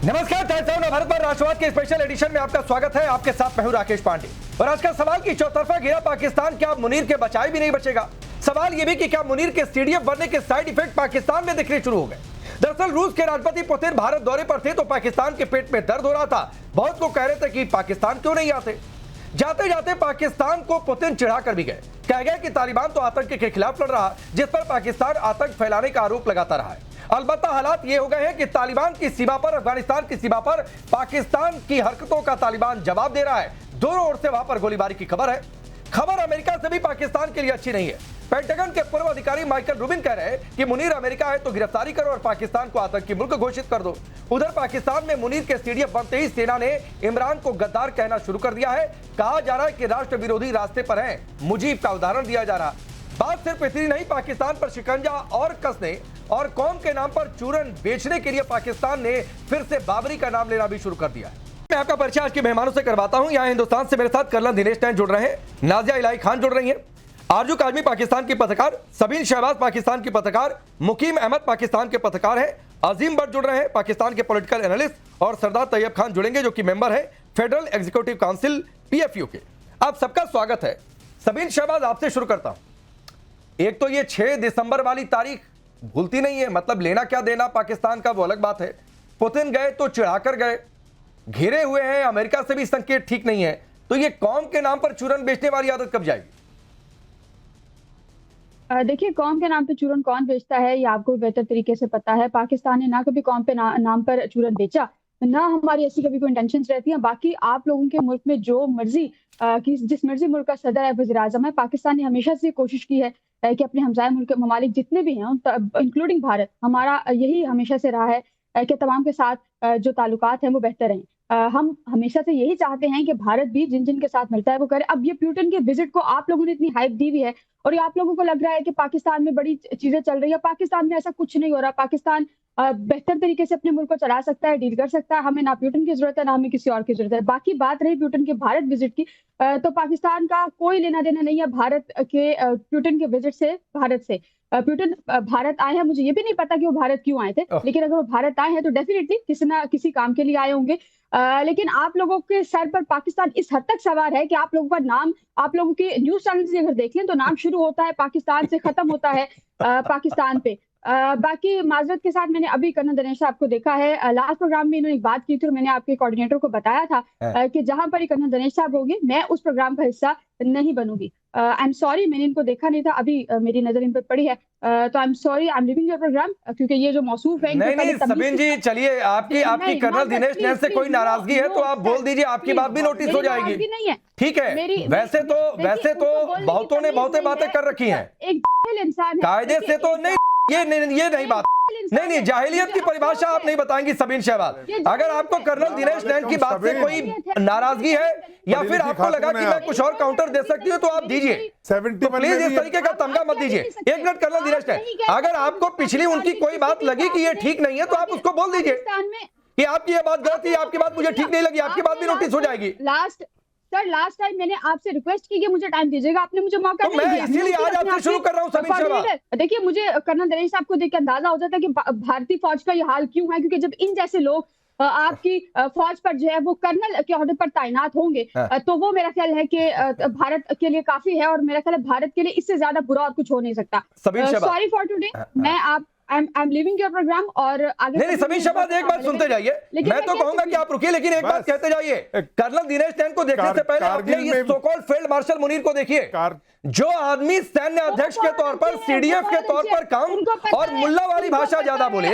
नमस्कार, भारत पर राष्ट्रवाद के स्पेशल एडिशन में आपका स्वागत है। आपके साथ मैं हूं राकेश पांडे और आज का सवाल की चौतरफा घेरा पाकिस्तान क्या मुनीर के बचाए भी नहीं बचेगा। सवाल यह भी कि क्या मुनीर के सीडीएफ बनने के साइड इफेक्ट पाकिस्तान में दिखने शुरू हो गए। दरअसल रूस के राष्ट्रपति पुतिन भारत दौरे पर थे तो पाकिस्तान के पेट में दर्द हो रहा था। बहुत लोग कह रहे थे कि पाकिस्तान क्यों नहीं आते। जाते जाते पाकिस्तान को पुतिन चिढ़ा कर भी गए। कह गए कि तालिबान तो आतंक के खिलाफ लड़ रहा, जिस पर पाकिस्तान आतंक फैलाने का आरोप लगाता रहा है। अलबत्ता हालात ये हो गए हैं कि तालिबान की सीमा पर, अफगानिस्तान की सीमा पर पाकिस्तान की हरकतों का तालिबान जवाब दे रहा है। दोनों ओर से वहां पर गोलीबारी की खबर है। खबर अमेरिका से भी पाकिस्तान के लिए अच्छी नहीं है। पेंटागन के पूर्व अधिकारी माइकल रूबिन कह रहे हैं कि मुनीर अमेरिका है तो गिरफ्तारी करो और पाकिस्तान को आतंकी मुल्क घोषित कर दो। उधर पाकिस्तान में मुनीर के सीडीएफ बनते ही सेना ने इमरान को गद्दार कहना शुरू कर दिया है। कहा जा रहा है कि राष्ट्र विरोधी रास्ते पर है। मुजीब का उदाहरण दिया जा रहा। बात सिर्फ इतनी नहीं, पाकिस्तान पर शिकंजा और कसने और कौम के नाम पर चूरन बेचने के लिए पाकिस्तान ने फिर से बाबरी का नाम लेना भी शुरू कर दिया है। मैं आपका परिचय आज के मेहमानों से करवाता हूं। यहाँ हिंदुस्तान से मेरे साथ कर्नल दिनेश नैन जुड़ रहे हैं, नाजिया इलाही खान जुड़ रही हैं, आरजू काजमी पाकिस्तान की पत्रकार, सबीन शहबाज पाकिस्तान की पत्रकार, मुकीम अहमद पाकिस्तान के पत्रकार हैं, अजीम भट्ट जुड़ रहे हैं पाकिस्तान के पॉलिटिकल एनालिस्ट और सरदार तैयब खान जुड़ेंगे जो कि मेंबर है फेडरल एग्जीक्यूटिव काउंसिल पीएफयू के। आप सबका स्वागत है। सबीन शहबाज, आपसे शुरू करता हूं। एक तो ये 6 दिसंबर वाली तारीख भूलती नहीं है, मतलब लेना क्या देना पाकिस्तान का वो अलग बात है। पुतिन गए तो चिढ़ाकर गए, घिरे हुए हैं, अमेरिका से भी संकेत ठीक नहीं है। तो ये कौम के नाम पर चूरन बेचने वाली आदत कब जाएगी? देखिए, कौम के नाम पे चूरन कौन बेचता है ये आपको बेहतर तरीके से पता है। पाकिस्तान ने ना कभी कौम पे नाम पर चूरन बेचा, ना हमारी ऐसी कभी कोई इंटेंशंस रहती हैं। बाकी आप लोगों के मुल्क में जो मर्जी जिस मर्जी मुल्क का सदर है, वज़ीर आज़म है, पाकिस्तान ने हमेशा से कोशिश की है कि अपने हमसाया मुल्क ममालिक जितने भी हैं इंक्लूडिंग भारत, हमारा यही हमेशा से रहा है कि तमाम के साथ जो ताल्लुकात हैं वो बेहतर रहें। हम हमेशा से यही चाहते हैं कि भारत भी जिन जिन के साथ मिलता है वो करे। अब ये प्यूटन के विजिट को आप लोगों ने इतनी हाइप दी हुई है और ये आप लोगों को लग रहा है कि पाकिस्तान में बड़ी चीजें चल रही है। पाकिस्तान में ऐसा कुछ नहीं हो रहा। पाकिस्तान बेहतर तरीके से अपने मुल्क को चला सकता है, डील कर सकता है। हमें ना प्यूटन की जरूरत है ना हमें किसी और की जरूरत है। बाकी बात रही प्यूटन के भारत विजिट की, तो पाकिस्तान का कोई लेना देना नहीं है भारत के प्यूटन के विजिट से। भारत से प्यूटन भारत आए हैं, मुझे ये भी नहीं पता कि वो भारत क्यों आए थे, लेकिन अगर वो भारत आए हैं तो डेफिनेटली किसी ना किसी काम के लिए आए होंगे। लेकिन आप लोगों के सर पर पाकिस्तान इस हद तक सवार है कि आप लोगों का नाम, आप लोगों के न्यूज चैनल से अगर देख लें तो नाम शुरू होता है पाकिस्तान से, खत्म होता है पाकिस्तान पे। बाकी माजरत के साथ मैंने अभी कर्नल दिनेश साहब को देखा है, लास्ट प्रोग्राम में इन्होंने एक बात की थी और मैंने आपके कोऑर्डिनेटर को बताया था कि जहां पर कर्नल दिनेश साहब होंगे मैं उस प्रोग्राम का हिस्सा नहीं बनूंगी। आई एम सॉरी, मैंने इनको देखा नहीं था, अभी मेरी नजर इन पर पड़ी है, तो I am sorry, I am leaving your programme, क्योंकि ये जो मौसूफ है। नहीं सबीन जी, चलिए, आपकी कर्नल दिनेश नैन से कोई नाराजगी है तो आप बोल दीजिए, आपकी बात भी नोटिस हो जाएगी। नहीं है, ठीक है। वैसे तो बहुतों ने बहुतें बातें कर रखी हैं, एक इंसान कायदे से तो नहीं, ये नहीं बात नहीं, जाहिलियत की परिभाषा आप नहीं बताएंगी सबीन शहबाज। अगर आपको कर्नल दिनेश नैन की बात से कोई नाराजगी है या फिर आपको लगा कि मैं कुछ और काउंटर दे सकती हूँ तो आप दीजिए, तो प्लीज इस तरीके का तमगा मत दीजिए। एक मिनट कर्नल दिनेश नैन, अगर आपको पिछली उनकी कोई बात लगी कि ये ठीक नहीं है तो आप उसको बोल दीजिए कि आपकी ये बात गलत है, आपकी बात मुझे ठीक नहीं लगी, आपकी बात भी नोटिस हो जाएगी। लास्ट टाइम मैंने आपसे रिक्वेस्ट की कि मुझे टाइम दीजिएगा, आपने मुझे मौका नहीं दिया, इसीलिए आज आपसे शुरू कर रहा हूं सबीन शहबाज। देखिए, मुझे कर्नल दिनेश साहब को देख के अंदाजा हो जाता है कि भारतीय फौज का ये हाल क्यों है, क्योंकि जब इन जैसे लोग आपकी फौज पर जो है वो कर्नल के ओहदे पर तैनात होंगे तो वो मेरा ख्याल है कि भारत के लिए काफी है और मेरा ख्याल है भारत के लिए इससे ज्यादा बुरा और कुछ हो नहीं सकता। सॉरी फॉर टुडे, मैं I am leaving your programme और आगे नहीं सबीन शहबाज, एक बात सुनते जाइए। मैं तो कहूंगा कि आप रुकिए, लेकिन एक बात कहते जाइए। कर्नल दिनेश नैन को देखने से पहले अपने ये so called field marshal Munir को देखिए, जो आदमी सैन्य अध्यक्ष के तौर पर, सीडीएफ के तौर पर काम और मुल्ला वाली भाषा ज्यादा बोले,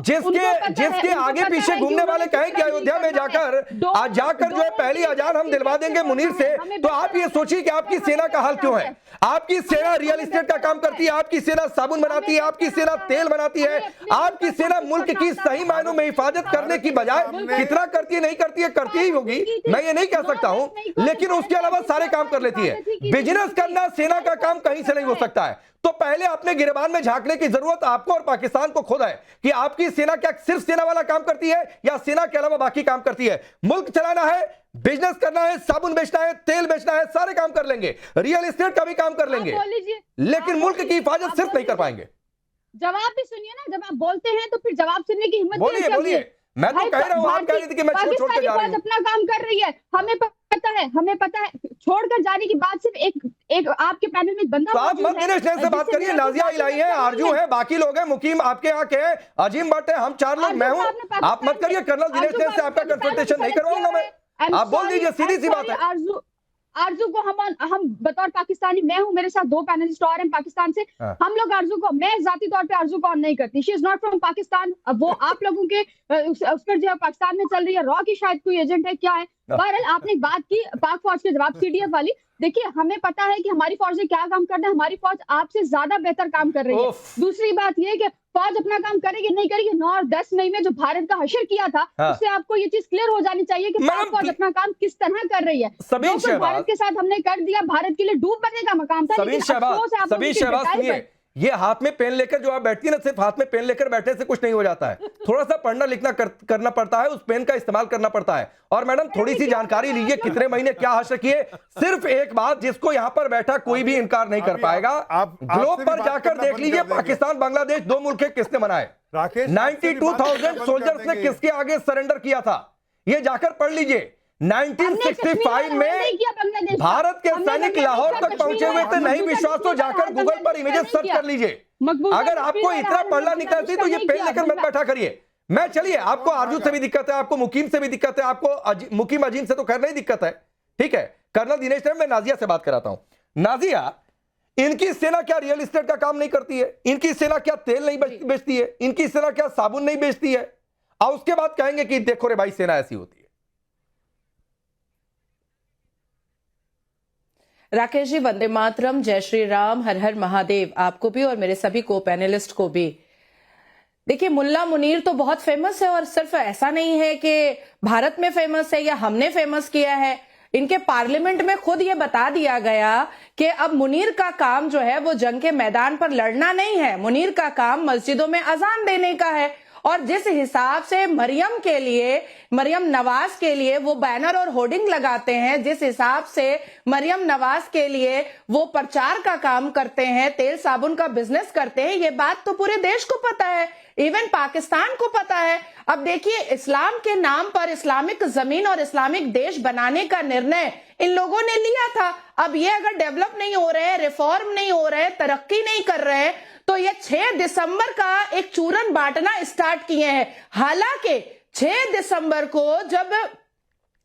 जिसके आगे पीछे घूमने वाले कहें कि अयोध्या में जाकर जो है पहली अजान हम दिलवा देंगे मुनीर से, तो आप ये सोचिए कि आपकी सेना का हाल क्यों है। आपकी सेना रियल एस्टेट का काम करती है, आपकी सेना साबुन बनाती है, आपकी सेना तेल बनाती है, आपकी सेना मुल्क की सही मायनों में हिफाजत करने की बजाय कितना करती है, नहीं करती है, करती ही होगी, मैं ये नहीं कह सकता हूं, लेकिन उसके अलावा सारे काम कर लेती है। बिजनेस करना सेना का काम कहीं से नहीं हो सकता है। तो पहले अपने गिरबान में झांकने की जरूरत आपको और पाकिस्तान को खुद है कि आपकी सेना क्या सिर्फ सेना वाला काम करती है या सेना के अलावा बाकी काम करती है। मुल्क चलाना है, बिजनेस करना है, साबुन बेचना है, तेल बेचना है, सारे काम कर लेंगे, रियल एस्टेट का भी काम कर लेंगे, लेकिन मुल्क की हिफाजत सिर्फ नहीं कर पाएंगे। जवाब भी सुनिए ना, जब आप बोलते हैं तो फिर जवाब सुनने की हिम्मत बोलिए। मैं तो कह रहा हूँ, आप कह रही थी कि मैं छोड़ के पाकिस्तानी जा रही फौज हूँ। अपना काम कर रही है, हमें पता है छोड़कर जाने की बात सिर्फ एक आपके पैनल में बंदा तो आप मौजूद मत है, दिनेश नैन से बात जिससे करिए। मेरा नाजिया कोई इलाही है, ताल्लुक नहीं आरजू है, बाकी लोग हैं, मुकीम आपके यहाँ के हैं, अजीम भट्ट है, हम 4 लोग, मैं हूँ। आप मत करिए। कर्नल दिनेश नैन से आपका कंसल्टेशन नहीं करवाऊंगा मैं। आप बोल दीजिए, सीधी सी बात है। आरजू को हम बतौर पाकिस्तानी, मैं हूं, मेरे साथ 2 पैनलिस्ट और हैं पाकिस्तान से, हाँ। हम लोग आरजू को, मैं जाती तौर पे आरजू को ऑन नहीं करती। She is not from Pakistan. अब वो आप लोगों के उस पर जो है पाकिस्तान में चल रही है, रॉ की शायद कोई एजेंट है, क्या है। बहरहाल आपने एक बात की पाक फौज के जवाब, सीडीएफ वाली। देखिए, हमें पता है कि हमारी फौज ने क्या काम करना है, हमारी फौज आपसे ज्यादा बेहतर काम कर रही है। दूसरी बात यह है कि फौज अपना काम करेगी नहीं करेगी, 9 और 10 मई में जो भारत का हशर किया था, हाँ। उससे आपको ये चीज क्लियर हो जानी चाहिए कि पाक फौज अपना काम किस तरह कर रही है। सबीन जो कुछ भारत के साथ हमने कर दिया, भारत के लिए डूब बनने का मकाम था। सबीन शहबाज सुनिए, ये हाथ में पेन लेकर जो आप बैठती है ना, सिर्फ हाथ में पेन लेकर बैठने से कुछ नहीं हो जाता है, थोड़ा सा पढ़ना लिखना करना पड़ता है, उस पेन का इस्तेमाल करना पड़ता है। और मैडम थोड़ी सी जानकारी लीजिए, कितने महीने क्या हश्र किए। सिर्फ एक बात जिसको यहां पर बैठा कोई भी इनकार नहीं कर पाएगा, ग्लोब पर जाकर देख लीजिए, पाकिस्तान बांग्लादेश 2 मुल्क किसने बनाए, 92,000 सोल्जर्स ने किसके आगे सरेंडर किया था, ये जाकर पढ़ लीजिए। 1965 में भारत के सैनिक लाहौर तक पहुंचे हुए थे। नहीं विश्वास तो जाकर गूगल पर इमेजेस सर्च कर लीजिए। अगर आपको इतना पढ़ना निकला थी तो ये पेन लेकर मत बैठा करिए। मैं चलिए, आपको आरजू से भी दिक्कत है, आपको मुकीम से भी दिक्कत है, आपको मुकीम अजीम से तो खैर नहीं दिक्कत है, ठीक है। कर्नल दिनेश ने, मैं नाजिया से बात कराता हूं। नाजिया, इनकी सेना क्या रियल एस्टेट का काम नहीं करती है? इनकी सेना क्या तेल नहीं बेचती है? इनकी सेना क्या साबुन नहीं बेचती है? और उसके बाद कहेंगे कि देखो रे भाई, सेना ऐसी होती है। राकेश जी, वंदे मातरम, जय श्री राम, हर हर महादेव, आपको भी और मेरे सभी को पैनलिस्ट को भी। देखिए, मुल्ला मुनीर तो बहुत फेमस है, और सिर्फ ऐसा नहीं है कि भारत में फेमस है या हमने फेमस किया है, इनके पार्लियामेंट में खुद ये बता दिया गया कि अब मुनीर का काम जो है वो जंग के मैदान पर लड़ना नहीं है, मुनीर का काम मस्जिदों में अजान देने का है। और जिस हिसाब से मरियम नवाज के लिए वो बैनर और होर्डिंग लगाते हैं, जिस हिसाब से मरियम नवाज के लिए वो प्रचार का काम करते हैं, तेल साबुन का बिजनेस करते हैं, ये बात तो पूरे देश को पता है, इवन पाकिस्तान को पता है। अब देखिए, इस्लाम के नाम पर इस्लामिक जमीन और इस्लामिक देश बनाने का निर्णय इन लोगों ने लिया था। अब ये अगर डेवलप नहीं हो रहे, रिफॉर्म नहीं हो रहे, तरक्की नहीं कर रहे, तो ये 6 दिसंबर का एक चूरन बांटना स्टार्ट किए हैं। हालांकि 6 दिसंबर को जब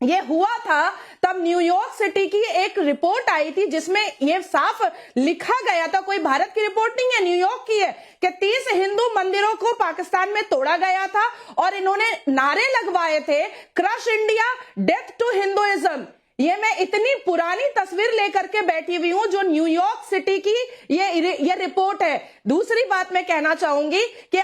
ये हुआ था, तब न्यूयॉर्क सिटी की एक रिपोर्ट आई थी जिसमें ये साफ लिखा गया था, कोई भारत की रिपोर्ट नहीं है, न्यूयॉर्क की है, कि 30 हिंदू मंदिरों को पाकिस्तान में तोड़ा गया था और इन्होंने नारे लगवाए थे, crush India, death to Hinduism. ये मैं इतनी पुरानी तस्वीर लेकर के बैठी हुई हूं, जो न्यूयॉर्क सिटी की ये रिपोर्ट है। दूसरी बात मैं कहना चाहूंगी कि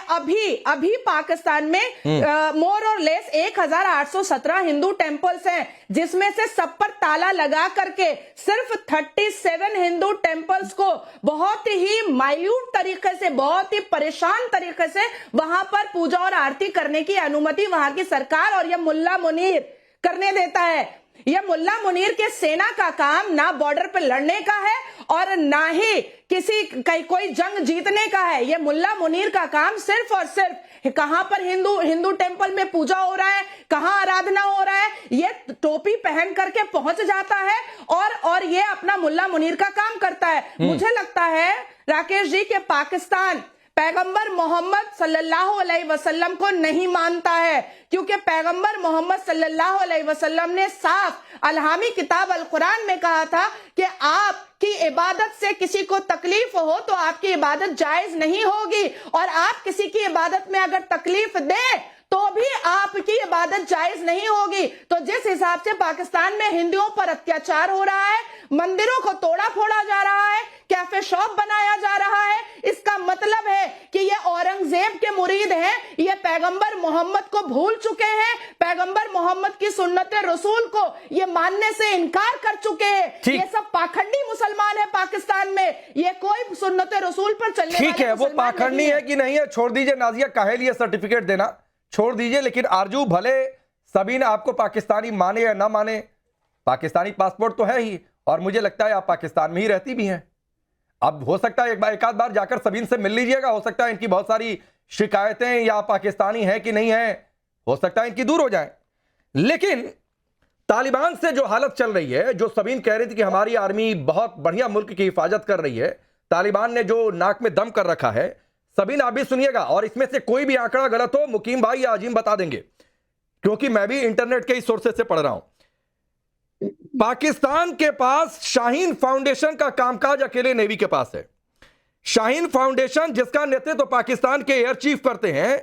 अभी पाकिस्तान में मोर और लेस 1817 हिंदू टेम्पल्स हैं, जिसमें से सब पर ताला लगा करके सिर्फ 37 हिंदू टेम्पल्स को बहुत ही माइल्यूट तरीके से, बहुत ही परेशान तरीके से वहां पर पूजा और आरती करने की अनुमति वहां की सरकार और यह मुल्ला मुनीर करने देता है। यह मुल्ला मुनीर के सेना का काम ना बॉर्डर पे लड़ने का है और ना ही कोई जंग जीतने का है। यह मुल्ला मुनीर का काम सिर्फ और सिर्फ कहां पर हिंदू टेम्पल में पूजा हो रहा है, कहां आराधना हो रहा है, ये टोपी पहन करके पहुंच जाता है और ये अपना मुल्ला मुनीर का काम करता है। मुझे लगता है राकेश जी के पाकिस्तान पैगंबर मोहम्मद सल्लल्लाहु अलैहि वसल्लम को नहीं मानता है, क्योंकि पैगंबर मोहम्मद सल्लल्लाहु अलैहि वसल्लम ने साफ अलहामी किताब अल कुरान में कहा था कि आपकी इबादत से किसी को तकलीफ हो तो आपकी इबादत जायज नहीं होगी, और आप किसी की इबादत में अगर तकलीफ दें तो भी आपकी इबादत जायज नहीं होगी। तो जिस हिसाब से पाकिस्तान में हिंदुओं पर अत्याचार हो रहा है, मंदिरों को तोड़ा फोड़ा जा रहा है, कैफे शॉप बनाया जा रहा है, इसका मतलब है कि ये औरंगजेब के मुरीद हैं, ये पैगंबर मोहम्मद को भूल चुके हैं, पैगंबर मोहम्मद की सुन्नत रसूल को ये मानने से इनकार कर चुके हैं। ये सब पाखंडी मुसलमान है पाकिस्तान में, ये कोई सुन्नत रसूल पर चलने वाले ठीक है, वो पाखंडी है कि नहीं है छोड़ दीजिए। नाजिया काहे लिए सर्टिफिकेट देना छोड़ दीजिए, लेकिन आरजू भले सभी ने आपको पाकिस्तानी माने या ना माने, पाकिस्तानी पासपोर्ट तो है ही, और मुझे लगता है आप पाकिस्तान में ही रहती भी हैं। अब हो सकता है एक आध बार जाकर सबीन से मिल लीजिएगा, हो सकता है इनकी बहुत सारी शिकायतें या पाकिस्तानी है कि नहीं है हो सकता है इनकी दूर हो जाए। लेकिन तालिबान से जो हालत चल रही है, जो सबीन कह रही थी कि हमारी आर्मी बहुत बढ़िया मुल्क की हिफाजत कर रही है, तालिबान ने जो नाक में दम कर रखा है, सबीन आप भी सुनिएगा, और इसमें से कोई भी आंकड़ा गलत हो मुकीम भाई या अजीम बता देंगे, क्योंकि मैं भी इंटरनेट के ही सोर्सेस से पढ़ रहा हूं। पाकिस्तान के पास शाहीन फाउंडेशन का कामकाज अकेले नेवी के पास है। शाहीन फाउंडेशन जिसका नेतृत्व पाकिस्तान के एयर चीफ करते हैं,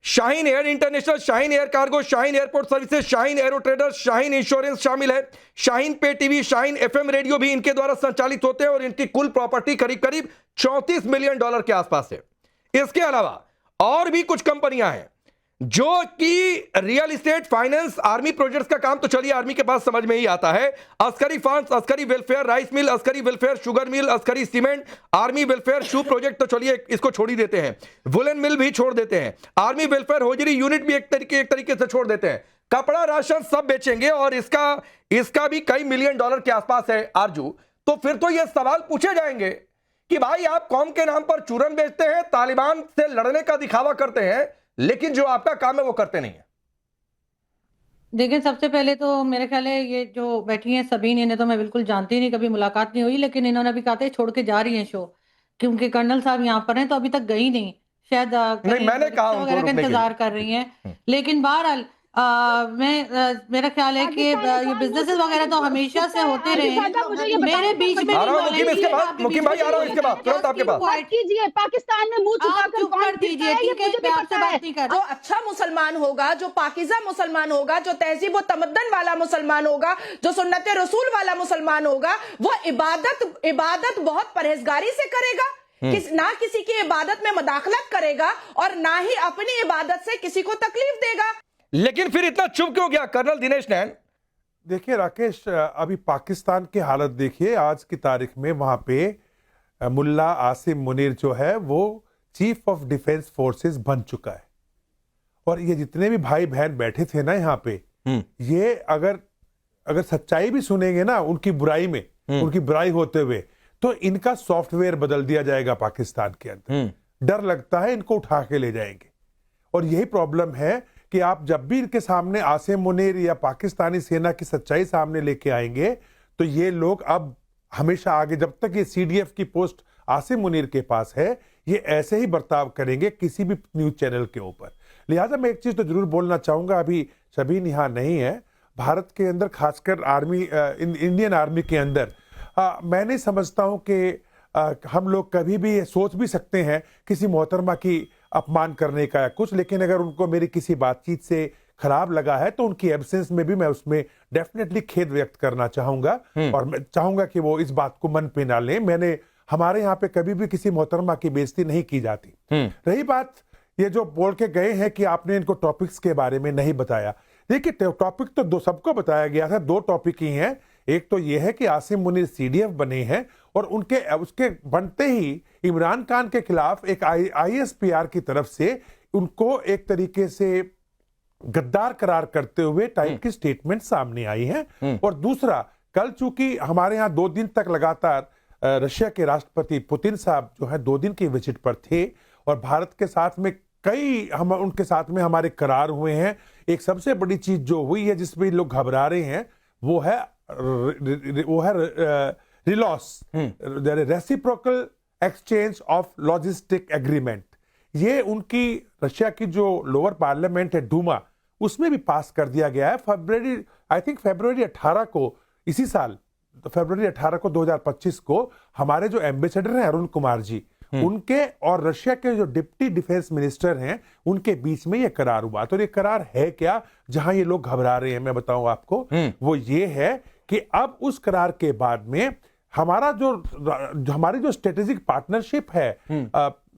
Shaheen air international, Shaheen air cargo, Shaheen airport services, Shaheen arrow traders, Shaheen insurance शामिल है, शाहीन पे टीवी, शाहीन एफएम रेडियो भी इनके द्वारा संचालित होते हैं और इनकी कुल प्रॉपर्टी करीब करीब $34 मिलियन के आसपास है। इसके अलावा और भी कुछ कंपनियां हैं जो कि real estate, finance, army projects का काम तो चलिए आर्मी के पास समझ में ही आता है। Askari funds, Askari welfare rice mill, Askari welfare sugar mill, Askari cement, army welfare shoe project तो चलिए इसको छोड़ ही देते हैं, वुलन मिल भी छोड़ देते हैं, आर्मी वेलफेयर होजरी यूनिट भी एक तरीके से छोड़ देते हैं। कपड़ा, राशन सब बेचेंगे और इसका भी कई मिलियन डॉलर के आसपास है आरजू। तो फिर तो ये सवाल पूछे जाएंगे कि भाई आप कौम के नाम पर चूरन बेचते हैं, तालिबान से लड़ने का दिखावा करते हैं, लेकिन जो आपका काम है वो करते नहीं है। देखिए, सबसे पहले तो मेरे ख्याल है ये जो बैठी हैं सबीन, इन्हें तो मैं बिल्कुल जानती नहीं, कभी मुलाकात नहीं हुई, लेकिन इन्होंने अभी कहा था छोड़ के जा रही हैं शो, क्योंकि कर्नल साहब यहाँ पर हैं तो अभी तक गई नहीं, शायद नहीं, मैंने कहा वगैरह का इंतजार कर रही हैं। लेकिन बहरहाल मेरा ख्याल है कि ये बिजनेसेस वगैरह तो हमेशा से होते रहे हैं। मेरे बीच में मुकीम भाई आ रहा हूं इसके बाद तुरंत आपके पास। कीजिए, पाकिस्तान में मुंह छुपाकर कौन कर दीजिए, ठीक है, मैं आपसे बात नहीं कर जो अच्छा मुसलमान होगा, जो पाकिज़ा मुसलमान होगा, जो तहजीब व तमद्दन वाला मुसलमान होगा, जो सुन्नत रसूल वाला मुसलमान होगा, वो इबादत बहुत परहेजगारी से करेगा, ना किसी की इबादत में मुदाखलत करेगा और ना ही अपनी इबादत से किसी को तकलीफ देगा। लेकिन फिर इतना चुप क्यों गया कर्नल दिनेश नैन? देखिए राकेश, अभी पाकिस्तान की हालत देखिए आज की तारीख में। वहां पे मुल्ला आसिम मुनीर जो है वो चीफ ऑफ डिफेंस फोर्सेस बन चुका है, और ये जितने भी भाई बहन बैठे थे ना यहाँ पे, ये अगर सच्चाई भी सुनेंगे ना उनकी बुराई में, उनकी बुराई होते हुए, तो इनका सॉफ्टवेयर बदल दिया जाएगा पाकिस्तान के अंदर। डर लगता है इनको उठा के ले जाएंगे। और यही प्रॉब्लम है कि आप जब भी इनके सामने आसिम मुनीर या पाकिस्तानी सेना की सच्चाई सामने लेके आएंगे, तो ये लोग अब हमेशा आगे, जब तक ये सीडीएफ की पोस्ट आसिम मुनीर के पास है, ये ऐसे ही बर्ताव करेंगे किसी भी न्यूज चैनल के ऊपर। लिहाजा मैं एक चीज तो जरूर बोलना चाहूंगा, अभी सबीन यहाँ नहीं है, भारत के अंदर खासकर आर्मी, इंडियन आर्मी के अंदर मैं नहीं समझता हूं कि हम लोग कभी भी ये सोच भी सकते हैं किसी मोहतरमा की अपमान करने का या कुछ, लेकिन अगर उनको मेरी किसी बातचीत से खराब लगा है तो उनकी एब्सेंस में भी मैं उसमें डेफिनेटली खेद व्यक्त करना चाहूंगा, और मैं चाहूंगा कि वो इस बात को मन पे ना लें। हमारे यहाँ पे कभी भी किसी मोहतरमा की बेइज्जती नहीं की जाती। रही बात ये जो बोल के गए हैं कि आपने इनको टॉपिक्स के बारे में नहीं बताया, देखिए टॉपिक तो सबको बताया गया था, 2 टॉपिक ही हैं। एक तो यह है कि आसिम मुनीर सीडीएफ बने हैं और उसके बनते ही इमरान खान के खिलाफ एक आईएसपीआर की तरफ से उनको एक तरीके से गद्दार करार करते हुए टाइप की स्टेटमेंट सामने आई है। और दूसरा, कल चूंकि हमारे यहाँ 2 दिन तक लगातार रशिया के राष्ट्रपति पुतिन साहब जो है 2 दिन की विजिट पर थे, और भारत के साथ में उनके साथ में हमारे करार हुए हैं। एक सबसे बड़ी चीज जो हुई है जिसमें लोग घबरा रहे हैं वो है RELOS, reciprocal exchange of logistic agreement. ये उनकी रशिया की जो लोअर पार्लियामेंट है डूमा, उसमें भी पास कर दिया गया है। फरवरी 18 को, इसी साल फरवरी 18 को 2025 को हमारे जो एम्बेसडर हैं अरुण कुमार जी, उनके और रशिया के जो डिप्टी डिफेंस मिनिस्टर हैं उनके बीच में ये करार हुआ। तो ये करार है क्या जहां ये लोग घबरा रहे हैं, मैं बताऊं आपको, वो ये है कि अब उस करार के बाद में हमारी जो स्ट्रेटेजिक पार्टनरशिप है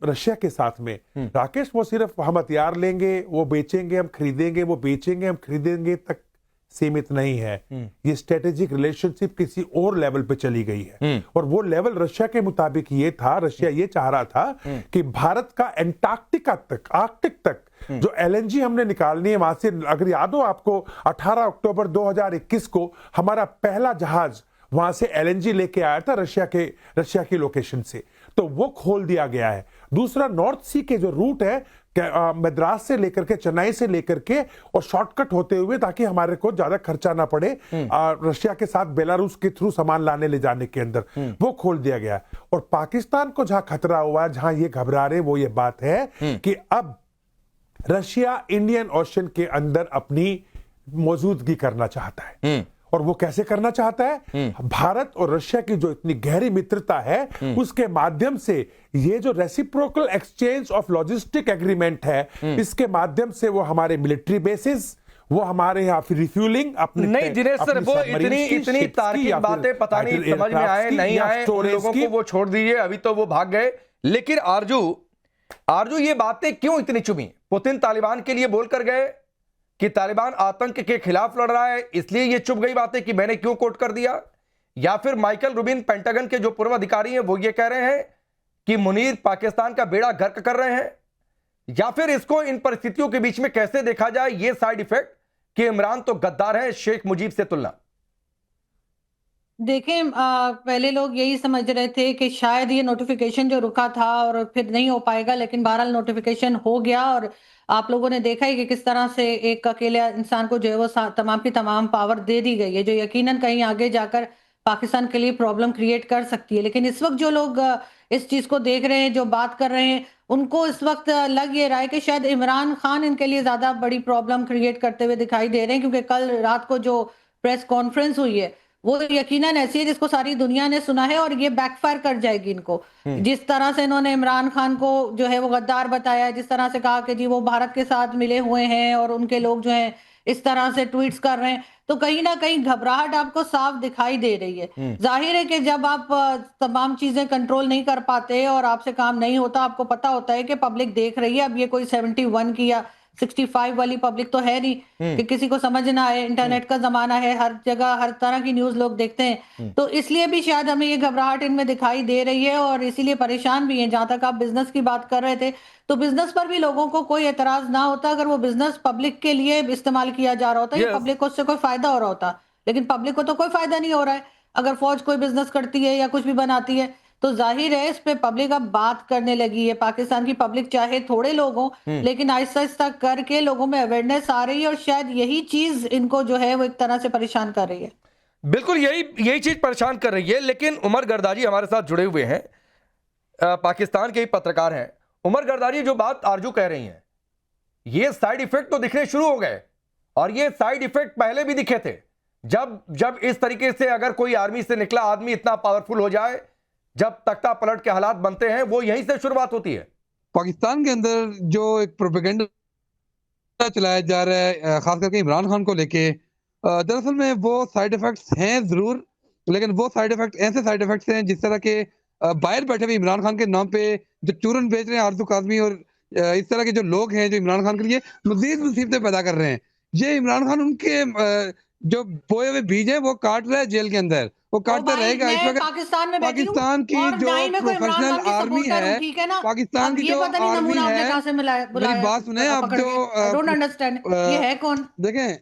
रशिया के साथ में, राकेश, वो सिर्फ हम हथियार लेंगे, वो बेचेंगे, हम खरीदेंगे, वो बेचेंगे, हम खरीदेंगे तक सीमित नहीं है। ये स्ट्रेटेजिक रिलेशनशिप किसी और लेवल पे चली गई है, और वो लेवल रशिया के मुताबिक ये था, रशिया ये चाह रहा था कि भारत का एंटार्क्टिका तक, आर्कटिक तक जो एलएनजी हमने निकालनी है वहां से, अगर याद हो आपको 18 अक्टूबर 2021 को हमारा पहला जहाज वहां से एलएनजी लेके आया था रशिया की लोकेशन से, तो वो खोल दिया गया है। दूसरा, नॉर्थ सी के जो रूट है मद्रास से लेकर के, चेन्नई से लेकर के, और शॉर्टकट होते हुए, ताकि हमारे को ज्यादा खर्चा ना पड़े रशिया के साथ बेलारूस के थ्रू सामान लाने ले जाने के अंदर, वो खोल दिया गया। और पाकिस्तान को जहां खतरा हुआ, जहां ये घबरा रहे, वो ये बात है कि अब रशिया इंडियन ओशन के अंदर अपनी मौजूदगी करना चाहता है। और वो कैसे करना चाहता है? भारत और रशिया की जो इतनी गहरी मित्रता है, उसके माध्यम से ये जो reciprocal exchange of logistic agreement है, इसके माध्यम से वो हमारे मिलिट्री बेसिस, वो हमारे यहाँ फिर रिफ्यूलिंग अपने नहीं दिनेश सर, वो इतनी तार्किक बातें पता नहीं समझ में आए नहीं आए, उन लोगों को वो छोड़ दीजिए, अभी तो वो भाग गए। लेकिन आरजू ये बातें क्यों इतनी चुभी? पुतिन तालिबान के लिए बोलकर गए कि तालिबान आतंक के खिलाफ लड़ रहा है, इसलिए ये चुप गई बातें कि मैंने क्यों कोट कर दिया? या फिर माइकल रूबिन पेंटागन के जो पूर्व अधिकारी हैं वो ये कह रहे हैं कि मुनीर पाकिस्तान का बेड़ा गर्क कर रहे हैं? या फिर इसको इन परिस्थितियों के बीच में कैसे देखा जाए, ये साइड इफेक्ट कि इमरान तो गद्दार है, शेख मुजीब से तुलना? देखें, पहले लोग यही समझ रहे थे कि शायद ये नोटिफिकेशन जो रुका था और फिर नहीं हो पाएगा, लेकिन बहरहाल नोटिफिकेशन हो गया। और आप लोगों ने देखा ही कि किस तरह से एक अकेले इंसान को जो है वो तमाम की तमाम पावर दे दी गई है, जो यकीनन कहीं आगे जाकर पाकिस्तान के लिए प्रॉब्लम क्रिएट कर सकती है। लेकिन इस वक्त जो लोग इस चीज को देख रहे हैं, जो बात कर रहे हैं, उनको इस वक्त लग ये रहा है कि शायद इमरान खान इनके लिए ज्यादा बड़ी प्रॉब्लम क्रिएट करते हुए दिखाई दे रहे हैं, क्योंकि कल रात को जो प्रेस कॉन्फ्रेंस हुई है वो यकीनन ऐसी है जिसको सारी दुनिया ने सुना है, और ये बैकफायर कर जाएगी इनको। जिस तरह से इन्होंने इमरान खान को जो है वो गद्दार बताया, जिस तरह से कहा कि जी वो भारत के साथ मिले हुए हैं और उनके लोग जो हैं इस तरह से ट्वीट्स कर रहे हैं, तो कहीं ना कहीं घबराहट आपको साफ दिखाई दे रही है। जाहिर है कि जब आप तमाम चीजें कंट्रोल नहीं कर पाते और आपसे काम नहीं होता, आपको पता होता है कि पब्लिक देख रही है। अब ये कोई 71 की या 65 वाली पब्लिक तो है नहीं कि किसी को समझ ना आए। इंटरनेट का जमाना है, हर जगह हर तरह की न्यूज लोग देखते हैं, तो इसलिए भी शायद हमें ये घबराहट इनमें दिखाई दे रही है और इसीलिए परेशान भी हैं। जहां तक आप बिजनेस की बात कर रहे थे, तो बिजनेस पर भी लोगों को कोई एतराज ना होता अगर वो बिजनेस पब्लिक के लिए इस्तेमाल किया जा रहा होता, ये पब्लिक को उससे कोई फायदा हो रहा होता। लेकिन पब्लिक को तो कोई फायदा नहीं हो रहा है। अगर फौज कोई बिजनेस करती है या कुछ भी बनाती है, तो जाहिर है इस पे पब्लिक अब बात करने लगी है। पाकिस्तान की पब्लिक चाहे थोड़े लोग हों, लेकिन आहिस्ता आहिस्ता करके लोगों में अवेयरनेस आ रही है, और शायद यही चीज इनको जो है वो एक तरह से परेशान कर रही है। बिल्कुल यही चीज परेशान कर रही है। लेकिन उमर गर्दाजी हमारे साथ जुड़े हुए हैं, पाकिस्तान के ही पत्रकार हैं। उमर गर्दाजी, जो बात आरजू कह रही हैं, ये साइड इफेक्ट तो दिखने शुरू हो गए, और ये साइड इफेक्ट पहले भी दिखे थे। जब इस तरीके से अगर कोई आर्मी से निकला आदमी इतना पावरफुल हो जाए, जब तख्ता पलट के हालात बनते हैं, वो यहीं से शुरुआत होती है। पाकिस्तान के अंदर जो एक प्रोपेगेंडा चलाया जा रहा है, खास करके इमरान खान को लेके, दरअसल में वो साइड इफेक्ट्स हैं जरूर, लेकिन वो साइड इफेक्ट ऐसे साइड इफेक्ट्स हैं जिस तरह के बाहर बैठे हुए इमरान खान के नाम पे जो चूरन बेच रहे हैं आरजू काज़मी और इस तरह के जो लोग हैं जो इमरान खान के लिए मजीद मुसीबतें पैदा कर रहे हैं। ये इमरान खान उनके जो बोए हुए बीज हैं वो काट रहा है जेल के अंदर, वो काटता रहेगा। इस वक्त पाकिस्तान की जो प्रोफेशनल आर्मी है, पाकिस्तान की जो आर्मी है, मेरी बात सुने आप, जो डोंट अंडरस्टैंड ये है कौन? देखें,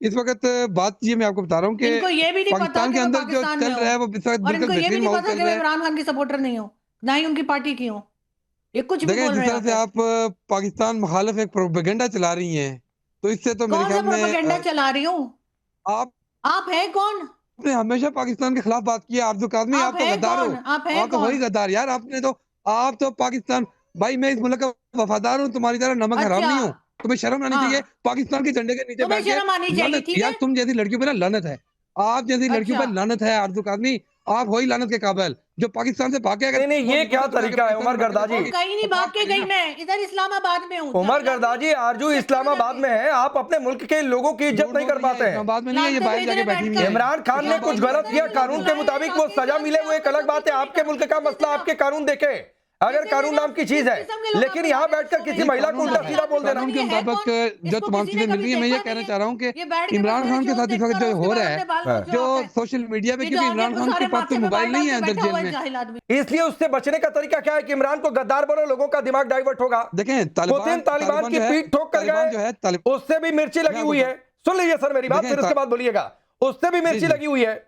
इस वक्त बात ये मैं आपको बता रहा हूँ कि ये भी नहीं पाकिस्तान के अंदर जो चल रहा है वो इस वक्त बिल्कुल बेहतरीन माहौल चल रहा है। इमरान खान की सपोर्टर नहीं हो, ना ही उनकी पार्टी की हो, ये कुछ भी बोल रहे हैं। जिस तरह से आप पाकिस्तान मुखालिफ एक प्रोपेगेंडा चला रही हैं, तो इससे तो मेरे ख्याल में प्रोपेगेंडा चला रही हूँ। आप है कौन? आपने हमेशा पाकिस्तान के खिलाफ बात की है आरजू काज़मी, आप तो गद्दार हो, आप तो वही गद्दार यार। आप तो पाकिस्तान, भाई मैं इस मुल्क का वफादार हूँ, तुम्हारी तरह नमक हराम नहीं हूँ। तुम्हें शर्म आनी चाहिए पाकिस्तान के झंडे के नीचे बैठ के। यार तुम जैसी लड़कियों पर ना लानत है, आप जैसी लड़कियों पर लानत है आरजू काज़मी। आप वही लानत के काबिल जो पाकिस्तान से भागे। नहीं, ये क्या तरीका है उमर गर्दाजी? कहीं नहीं भाग के गई, मैं इधर इस्लामाबाद में हूँ। उमर गर्दाजी, आरजू इस्लामाबाद में है, आप अपने मुल्क के लोगों की इज्जत नहीं कर पाते हैं। इस्लामाबाद में नहीं है, ये बाहर जाके बैठी हुई है। इमरान खान ने कुछ गलत किया, कानून के मुताबिक वो सजा मिले, वो एक अलग बात है। आपके मुल्क का मसला, आपके कानून देखे, अगर कानून नाम की चीज है, लेकिन यहाँ बैठकर किसी महिला को उल्टा सीधा बोल देना। उनके मुताबिक जो तमाम चीजें मिल रही है, मैं ये कहना चाह रहा हूँ कि इमरान खान के साथ इस वक्त जो हो रहा है, जो सोशल मीडिया पे, क्योंकि इमरान खान के पास तो मोबाइल नहीं है अंदर जेल में, इसलिए उससे बचने का तरीका क्या है कि इमरान को गद्दार बोलो, लोगों का दिमाग डाइवर्ट होगा। देखें, तालिबान की पीठ ठोक कर गए, उससे भी मिर्ची लगी हुई है। सुन लीजिए सर मेरी बात, फिर उसके बाद बोलिएगा। उससे भी मिर्ची लगी हुई है।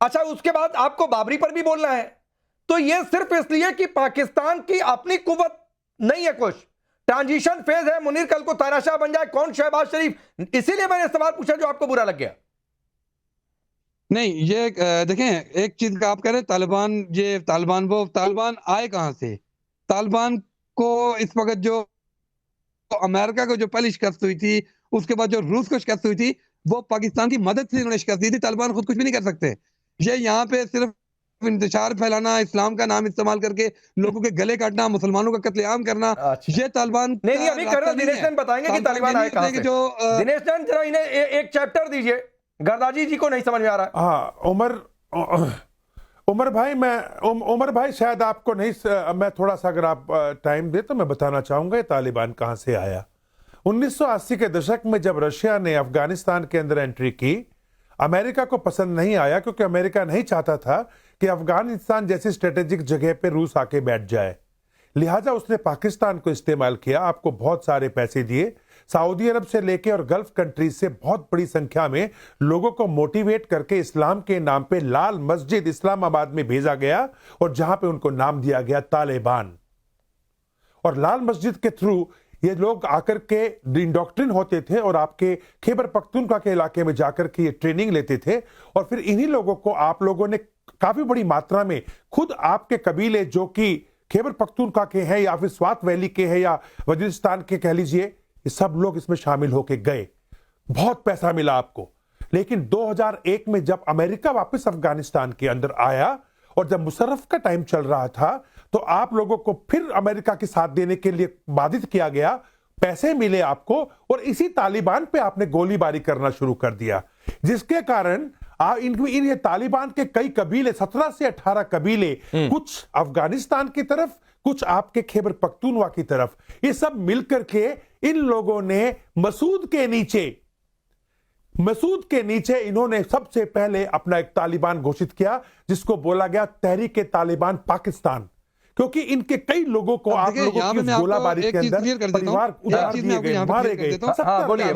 अच्छा, उसके बाद आपको बाबरी पर भी बोलना है, तो यह सिर्फ इसलिए कि पाकिस्तान की अपनी कुव्वत नहीं है कुछ, ट्रांजिशन फेज है, मुनीर कल को तानाशाह बन जाए, कौन शहबाज शरीफ? इसीलिए मैंने सवाल पूछा जो आपको बुरा लग गया। नहीं, ये देखें, एक चीज का आप कह रहे हैं तालिबान, ये तालिबान आए कहां से? तालिबान को इस वक्त जो अमेरिका को जो पहली शिकस्त हुई थी, उसके बाद जो रूस को शिकस्त हुई थी, वो पाकिस्तान की मदद से इन्होंने शिकस्त दी थी। तालिबान खुद कुछ भी नहीं कर सकते। ये यहाँ पे सिर्फ इंतशार फैलाना, इस्लाम का नाम इस्तेमाल करके लोगों के गले काटना, मुसलमानों का कत्लेआम करना, अच्छा। ये तालिबान नहीं का अभी रास्ता कर्नल नहीं दिनेश है। नैन बताएंगे कि तालिबान आए कहां से। जो दिनेश नैन जरा इन्हें एक चैप्टर दीजिए, गर्दाजी जी को नहीं समझ में आ रहा है। हाँ, उमर भाई शायद आपको नहीं, मैं थोड़ा सा अगर आप टाइम दे तो मैं बताना चाहूंगा ये तालिबान कहां से आया। 1980 के दशक में जब रशिया ने अफगानिस्तान के अंदर एंट्री की, अमेरिका को पसंद नहीं आया, क्योंकि अमेरिका नहीं चाहता था कि अफगानिस्तान जैसी स्ट्रेटेजिक जगह पे रूस आके बैठ जाए। लिहाजा उसने पाकिस्तान को इस्तेमाल किया, आपको बहुत सारे पैसे दिए, सऊदी अरब से लेके और गल्फ कंट्रीज से बहुत बड़ी संख्या में लोगों को मोटिवेट करके इस्लाम के नाम पे लाल मस्जिद इस्लामाबाद में भेजा गया, और जहां पे उनको नाम दिया गया तालिबान। और लाल मस्जिद के थ्रू ये लोग आकर के इंडोक्ट्रिन होते थे और आपके खैबर पख्तूनख्वा के इलाके में जाकर के ये ट्रेनिंग लेते थे, और फिर इन्हीं लोगों को आप लोगों ने काफी बड़ी मात्रा में, खुद आपके कबीले जो कि खैबर पख्तूनख्वा के हैं या फिर स्वात वैली के हैं या वजीरिस्तान के कह लीजिए, ये सब लोग इसमें शामिल होके गए। बहुत पैसा मिला आपको। लेकिन 2001 में जब अमेरिका वापस अफगानिस्तान के अंदर आया और जब मुशर्रफ का टाइम चल रहा था, तो आप लोगों को फिर अमेरिका के साथ देने के लिए बाधित किया गया, पैसे मिले आपको, और इसी तालिबान पे आपने गोलीबारी करना शुरू कर दिया, जिसके कारण इन तालिबान के कई कबीले, 17 से 18 कबीले, कुछ अफगानिस्तान की तरफ, कुछ आपके खैबर पख्तूनख्वा की तरफ, ये सब मिलकर के इन लोगों ने मसूद के नीचे इन्होंने सबसे पहले अपना एक तालिबान घोषित किया, जिसको बोला गया तहरीक तालिबान पाकिस्तान, क्योंकि इनके कई लोगों को आप लोगों की गोलाबारी के अंदर परिवार उतार दिए गए, मारे गए।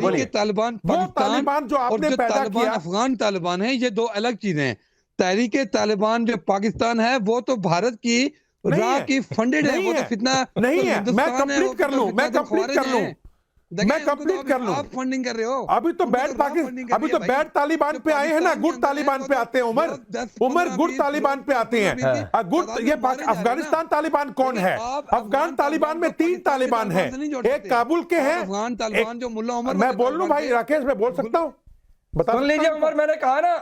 बोलिए। तालिबान तालिबान जो आपने पैदा किया, अफगान तालिबान है, ये दो अलग चीजें हैं। तहरीक तालिबान जो पाकिस्तान है, वो तो भारत की राह की फंडेड है, वो तो फितना नहीं है। मैं कंप्लीट कर लूं, आप फंडिंग कर रहे हो। अभी तो बैड तालिबान पे आए हैं ना, गुड तालिबान पे आते हैं। उमर गुड तालिबान पे आते हैं। गुड, ये अफगानिस्तान तालिबान कौन है? अफगान तालिबान में 3 तालिबान है, एक काबुल के हैं, अफगान तालिबान जो मुल्ला उमर। मैं बोल लूं भाई राकेश, मैं बोल सकता हूं? सुन लीजिए उमर, मैंने कहा ना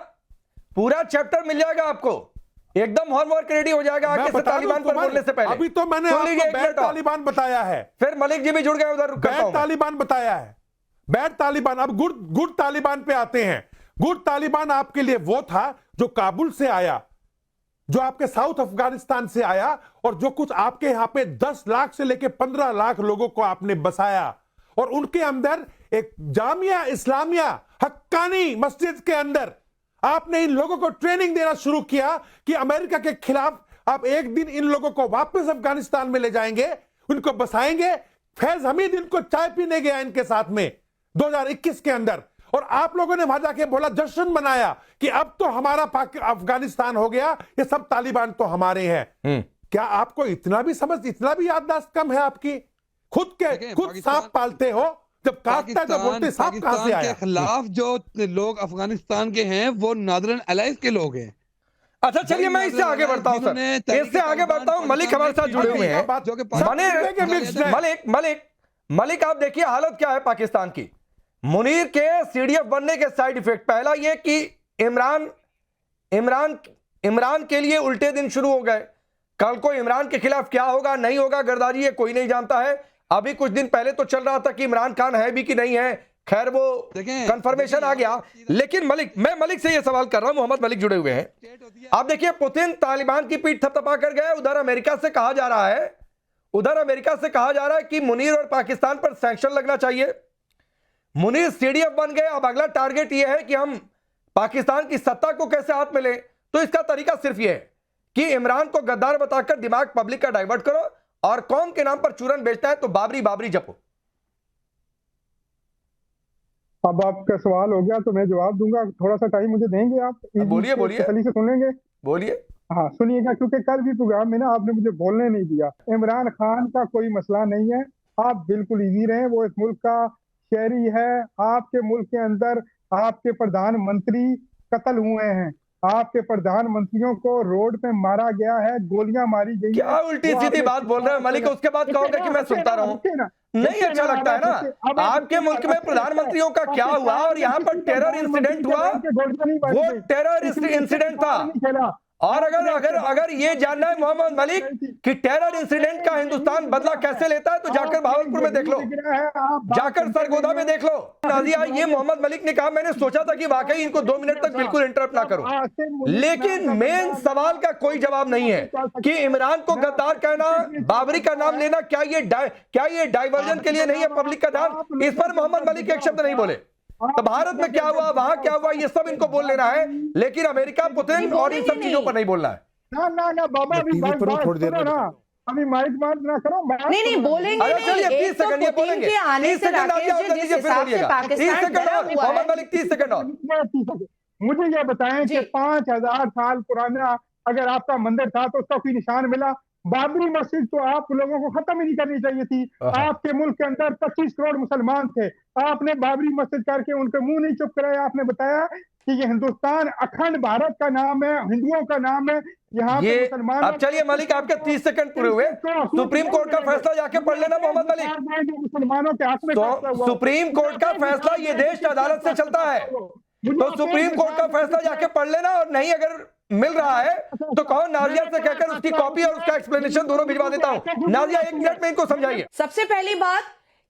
पूरा चैप्टर मिल जाएगा आपको, एकदम होमवर्क रेडी हो जाएगा आगे से तालिबान पर बोलने से पहले। अभी तो मैंने आपको बैड तालिबान बताया है, फिर मलिक जी भी जुड़ गए उधर। बैड तालिबान बताया है, बैड तालिबान। अब गुड तालिबान पे आते हैं। गुड तालिबान आपके लिए वो था जो काबुल से आया, जो आपके साउथ अफगानिस्तान से आया, और जो कुछ आपके यहां पे 10 लाख से लेके 15 लाख लोगों को आपने बसाया, और उनके अंदर एक जामिया इस्लामिया हक्कानी मस्जिद के अंदर आपने इन लोगों को ट्रेनिंग देना शुरू किया कि अमेरिका के खिलाफ आप एक दिन इन लोगों को वापस अफगानिस्तान में ले जाएंगे, उनको बसाएंगे। फैज हमीद इनको चाय पीने गया इनके साथ में 2021 के अंदर, और आप लोगों ने वहां जाके बोला, जश्न मनाया कि अब तो हमारा अफगानिस्तान हो गया, ये सब तालिबान तो हमारे हैं। क्या आपको इतना भी याददाश्त कम है आपकी? खुद सांप पालते हो, जब काटता है तो बोलते सांप कहां से आया? के खिलाफ जो लोग अफगानिस्तान के हैं, वो नादरन अलाइज के लोग हैं। अच्छा चलिए मैं इससे आगे बढ़ता हूं सर, इससे आगे बढ़ता हूं। मलिक हमारे साथ जुड़े हुए हैं। मलिक आप देखिए हालत क्या है पाकिस्तान की। मुनीर के सीडीएफ बनने के साइड इफेक्ट, पहला ये कि इमरान के लिए उल्टे दिन शुरू हो गए। कल को इमरान के खिलाफ क्या होगा नहीं होगा गर्दाजी, ये कोई नहीं जानता है। अभी कुछ दिन पहले तो चल रहा था कि इमरान खान है भी कि नहीं है, खैर वो कंफर्मेशन आ गया। लेकिन मैं मलिक से ये सवाल कर रहा हूं, मोहम्मद मलिक जुड़े हुए हैं। आप देखिए पुतिन तालिबान की पीठ थपथपा कर गए। उधर अमेरिका से कहा जा रहा है कि मुनीर और पाकिस्तान पर सैंक्शन लगना चाहिए। मुनीर सीडीएफ बन गए। अब अगला टारगेट यह है कि हम पाकिस्तान की सत्ता को कैसे हाथ में लें। तो इसका तरीका सिर्फ यह है कि इमरान को गद्दार बताकर दिमाग पब्लिक का डाइवर्ट करो, और कौम के नाम पर चूरन बेचता है तो बाबरी जपो। अब आपका सवाल हो गया तो मैं जवाब दूंगा, थोड़ा सा टाइम मुझे देंगे आप? बोलिए से सुन लेंगे। बोलिए। हाँ सुनिएगा, क्योंकि कल भी प्रोग्राम में ना आपने मुझे बोलने नहीं दिया। इमरान खान का कोई मसला नहीं है, आप बिल्कुल इजी रहें, वो इस मुल्क का शहरी है। आपके मुल्क के अंदर आपके प्रधानमंत्री कत्ल हुए हैं, आपके प्रधानमंत्रियों को रोड पे मारा गया है, गोलियां मारी गई क्या उल्टी सीधी बात बोल रहे हैं मलिक? उसके बाद कहोगे कि मैं सुनता रहूं? नहीं अच्छा लगता है ना। आपके मुल्क में प्रधानमंत्रियों का क्या हुआ और यहाँ पर टेरर इंसिडेंट हुआ, वो टेरर इंसिडेंट था। और अगर ये जानना है मोहम्मद मलिक कि टेरर इंसिडेंट का हिंदुस्तान बदला कैसे लेता है, तो जाकर भावलपुर में देख लो, जाकर सरगोदा में देख लो। नाजिया, ये मोहम्मद मलिक ने कहा, मैंने सोचा था कि वाकई इनको 2 मिनट तक बिल्कुल इंटरप्ट ना करो, लेकिन मेन सवाल का कोई जवाब नहीं है कि इमरान को गद्दार कहना, बाबरी का नाम लेना, क्या ये डाइवर्जन के लिए नहीं है पब्लिक का ध्यान? इस पर मोहम्मद मलिक एक शब्द नहीं बोले। तो भारत में क्या हुआ, वहां क्या हुआ, ये सब इनको बोल लेना है, लेकिन अमेरिका, पुतिन और इन सब चीजों पर नहीं बोलना है। ना बाबा, अभी थोड़ी देर ना, अभी माइक बात ना करो। नहीं बोलेंगे। अरे चलिए 30 सेकंड ये बोलेंगे, 30 सेकंड आगे और दीजिए, फिर बोलिएगा। 30 सेकंड और मोहम्मद मलिक, 30 सेकंड और। मुझे ये बताएं कि 5000 साल पुराना अगर आपका मंदिर था तो उसका कोई निशान मिला? बाबरी मस्जिद तो आप लोगों को खत्म ही नहीं करनी चाहिए थी। आपके मुल्क के अंदर 25 करोड़ मुसलमान थे, आपने बाबरी मस्जिद करके उनके मुंह नहीं चुप कराया। आपने बताया कि ये हिंदुस्तान अखंड भारत का नाम है, हिंदुओं का नाम है, यहाँ पे मुसलमान। अब चलिए मलिक, आपके 30 सेकंड पूरे हुए। सुप्रीम कोर्ट का फैसला जाके पढ़ लेना मोहम्मद मलिक। मुसलमानों के हक में तो सुप्रीम कोर्ट का फैसला ये देश अदालत से चलता है, तो सुप्रीम कोर्ट का फैसला जाके पढ़ लेना, और नहीं अगर मिल रहा है तो कहो नाजिया से कहकर उसकी कॉपी और उसका एक्सप्लेनेशन दोनों भिजवा देता हूं। नाजिया 1 मिनट में इनको समझाइए। सबसे पहली बात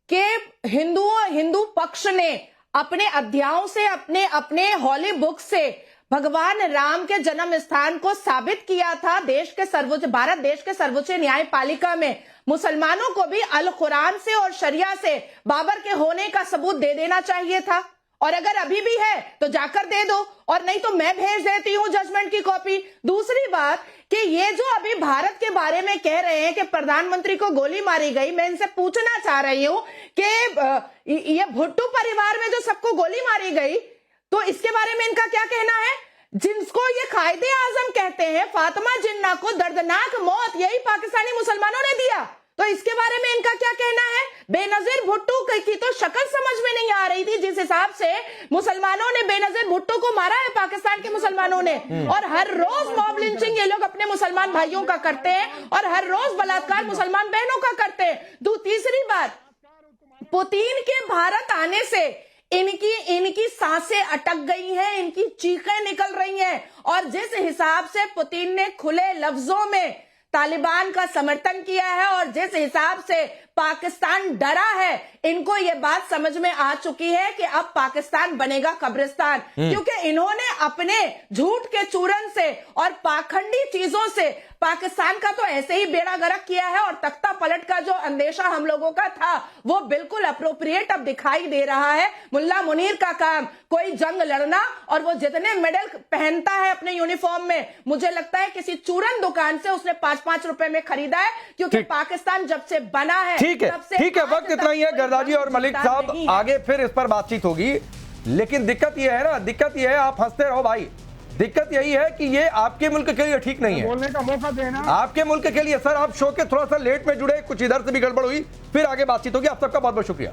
कि हिंदू पक्ष ने अपने अध्यायों से, अपने हॉली बुक से भगवान राम के जन्म स्थान को साबित किया था। भारत देश के सर्वोच्च न्यायपालिका में मुसलमानों को भी अल कुरान से और शरिया से बाबर के होने का सबूत दे देना चाहिए था, और अगर अभी भी है तो जाकर दे दो, और नहीं तो मैं भेज देती हूं जजमेंट की कॉपी। दूसरी बात कि ये जो अभी भारत के बारे में कह रहे हैं कि प्रधानमंत्री को गोली मारी गई, मैं इनसे पूछना चाह रही हूं कि ये भुट्टो परिवार में जो सबको गोली मारी गई, तो इसके बारे में इनका क्या कहना है? जिनको ये कायदे आजम कहते हैं, फातिमा जिन्ना को दर्दनाक मौत यही पाकिस्तानी मुसलमानों ने दिया, तो इसके बारे में इनका क्या कहना है? बेनजीर भुट्टो की तो शक्ल समझ में नहीं आ रही थी, जिस हिसाब से मुसलमानों ने बेनजीर भुट्टो को मारा है पाकिस्तान के मुसलमानों ने, और हर रोज मॉब लिंचिंग ये लोग अपने मुसलमान भाइयों का करते हैं, और हर रोज बलात्कार मुसलमान बहनों का करते हैं। तीसरी बात, पुतिन के भारत आने से इनकी सांसें अटक गई हैं, इनकी चीखें निकल रही हैं, और जिस हिसाब से पुतिन ने खुले लफ्जों में तालिबान का समर्थन किया है और जिस हिसाब से पाकिस्तान डरा है, इनको ये बात समझ में आ चुकी है कि अब पाकिस्तान बनेगा कब्रिस्तान, क्योंकि इन्होंने अपने झूठ के चूरन से और पाखंडी चीजों से पाकिस्तान का तो ऐसे ही बेड़ा गर्क किया है, और तख्ता पलट का जो अंदेशा हम लोगों का था वो बिल्कुल अप्रोप्रिएट अब दिखाई दे रहा है। मुल्ला मुनीर का काम कोई जंग लड़ना, और वो जितने मेडल पहनता है अपने यूनिफॉर्म में, मुझे लगता है किसी चूरन दुकान से उसने 5-5 रुपए में खरीदा है, क्योंकि पाकिस्तान जब से बना है। ठीक है, वक्त इतना ही है। गर्दाजी और मलिक साहब, आगे फिर इस पर बातचीत होगी, लेकिन दिक्कत यह है ना, दिक्कत यह है, आप हंसते रहो भाई, दिक्कत यही है कि ये आपके मुल्क के लिए ठीक नहीं है, बोलने का मौका देना आपके मुल्क के लिए। सर, आप शो के थोड़ा सा लेट में जुड़े, कुछ इधर से भी गड़बड़ हुई, फिर आगे बातचीत होगी। आप सबका बहुत बहुत शुक्रिया।